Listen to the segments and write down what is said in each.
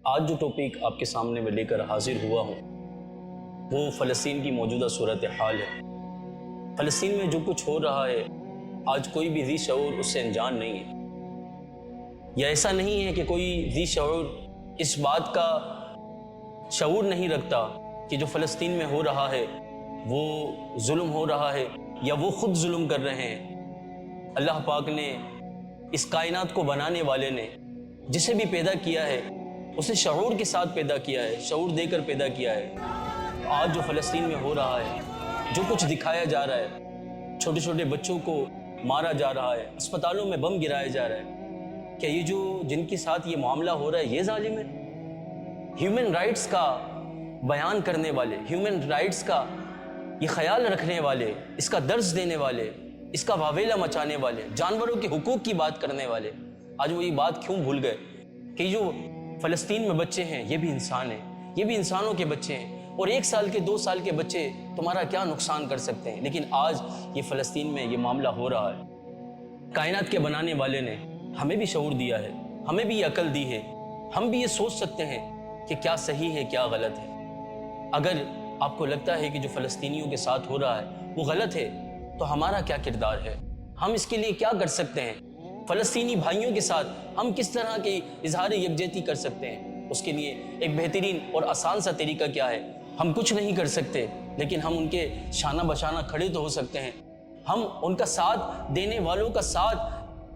آج جو ٹاپک آپ کے سامنے میں لے کر حاضر ہوا ہوں وہ فلسطین کی موجودہ صورتحال ہے۔ فلسطین میں جو کچھ ہو رہا ہے آج کوئی بھی ذی شعور اس سے انجان نہیں ہے، یا ایسا نہیں ہے کہ کوئی ذی شعور اس بات کا شعور نہیں رکھتا کہ جو فلسطین میں ہو رہا ہے وہ ظلم ہو رہا ہے یا وہ خود ظلم کر رہے ہیں۔ اللہ پاک نے اس کائنات کو بنانے والے نے جسے بھی پیدا کیا ہے اسے شعور کے ساتھ پیدا کیا ہے، شعور دے کر پیدا کیا ہے۔ آج جو فلسطین میں ہو رہا ہے، جو کچھ دکھایا جا رہا ہے، چھوٹے چھوٹے بچوں کو مارا جا رہا ہے، اسپتالوں میں بم گرایا جا رہا ہے، کیا یہ جو جن کے ساتھ یہ معاملہ ہو رہا ہے یہ ظالم ہے؟ ہیومن رائٹس کا بیان کرنے والے، ہیومن رائٹس کا یہ خیال رکھنے والے، اس کا درس دینے والے، اس کا واویلا مچانے والے، جانوروں کے حقوق کی بات کرنے والے آج وہ یہ بات کیوں بھول گئے کہ جو فلسطین میں بچے ہیں یہ بھی انسان ہیں، یہ بھی انسانوں کے بچے ہیں، اور 1 سال کے 2 سال کے بچے تمہارا کیا نقصان کر سکتے ہیں؟ لیکن آج یہ فلسطین میں یہ معاملہ ہو رہا ہے۔ کائنات کے بنانے والے نے ہمیں بھی شعور دیا ہے، ہمیں بھی یہ عقل دی ہے، ہم بھی یہ سوچ سکتے ہیں کہ کیا صحیح ہے کیا غلط ہے۔ اگر آپ کو لگتا ہے کہ جو فلسطینیوں کے ساتھ ہو رہا ہے وہ غلط ہے تو ہمارا کیا کردار ہے؟ ہم اس کے لیے کیا کر سکتے ہیں؟ فلسطینی بھائیوں کے ساتھ ہم کس طرح کی اظہار یکجہتی کر سکتے ہیں؟ اس کے لیے ایک بہترین اور آسان سا طریقہ کیا ہے؟ ہم کچھ نہیں کر سکتے لیکن ہم ان کے شانہ بشانہ کھڑے تو ہو سکتے ہیں۔ ہم ان کا ساتھ دینے والوں کا ساتھ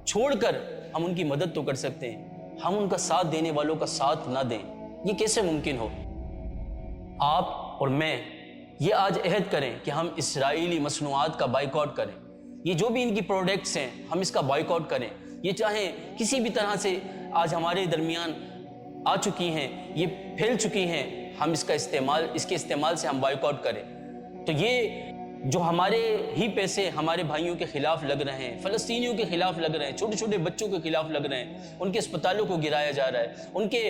چھوڑ کر ہم ان کی مدد تو کر سکتے ہیں۔ ہم ان کا ساتھ دینے والوں کا ساتھ نہ دیں، یہ کیسے ممکن ہو؟ آپ اور میں یہ آج عہد کریں کہ ہم اسرائیلی مصنوعات کا بائیکاٹ کریں، یہ جو بھی ان کی پروڈکٹس ہیں ہم اس کا بائیکاٹ کریں، یہ چاہے کسی بھی طرح سے آج ہمارے درمیان آ چکی ہیں، یہ پھیل چکی ہیں، ہم اس کے استعمال سے ہم بائیکاٹ کریں۔ تو یہ جو ہمارے ہی پیسے ہمارے بھائیوں کے خلاف لگ رہے ہیں، فلسطینیوں کے خلاف لگ رہے ہیں، چھوٹے چھوٹے بچوں کے خلاف لگ رہے ہیں، ان کے اسپتالوں کو گرایا جا رہا ہے، ان کے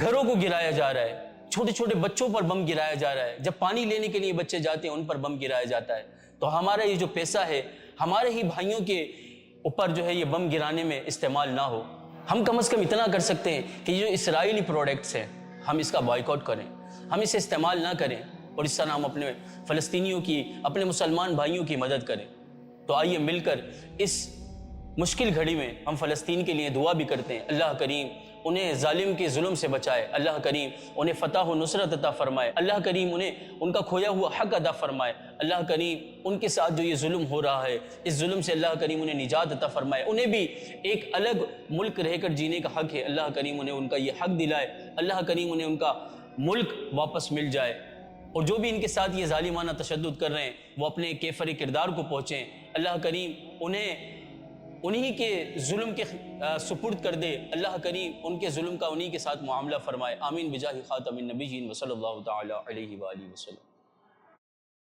گھروں کو گرایا جا رہا ہے، چھوٹے چھوٹے بچوں پر بم گرایا جا رہا ہے، جب پانی لینے کے لیے بچے جاتے ہیں ان پر بم گرایا جاتا ہے، تو ہمارا یہ جو پیسہ ہے ہمارے ہی بھائیوں کے اوپر جو ہے یہ بم گرانے میں استعمال نہ ہو۔ ہم کم از کم اتنا کر سکتے ہیں کہ یہ جو اسرائیلی پروڈکٹس ہیں ہم اس کا بائیکاٹ کریں، ہم اسے استعمال نہ کریں، اور اس طرح ہم اپنے فلسطینیوں کی، اپنے مسلمان بھائیوں کی مدد کریں۔ تو آئیے مل کر اس مشکل گھڑی میں ہم فلسطین کے لیے دعا بھی کرتے ہیں، اللہ کریم انہیں ظالم کے ظلم سے بچائے، اللہ کریم انہیں فتح و نصرت عطا فرمائے، اللہ کریم انہیں ان کا کھویا ہوا حق ادا فرمائے، اللہ کریم ان کے ساتھ جو یہ ظلم ہو رہا ہے اس ظلم سے اللہ کریم انہیں نجات عطا فرمائے، انہیں بھی ایک الگ ملک رہ کر جینے کا حق ہے، اللہ کریم انہیں ان کا یہ حق دلائے، اللہ کریم انہیں ان کا ملک واپس مل جائے، اور جو بھی ان کے ساتھ یہ ظالمانہ تشدد کر رہے ہیں وہ اپنے کیفر کردار کو پہنچیں، اللہ کریم انہی کے ظلم کے سپرد کر دے، اللہ کریم ان کے ظلم کا انہی کے ساتھ معاملہ فرمائے، آمین بجاہ خاتم النبیین وصلی اللہ تعالی علیہ وآلہ وسلم۔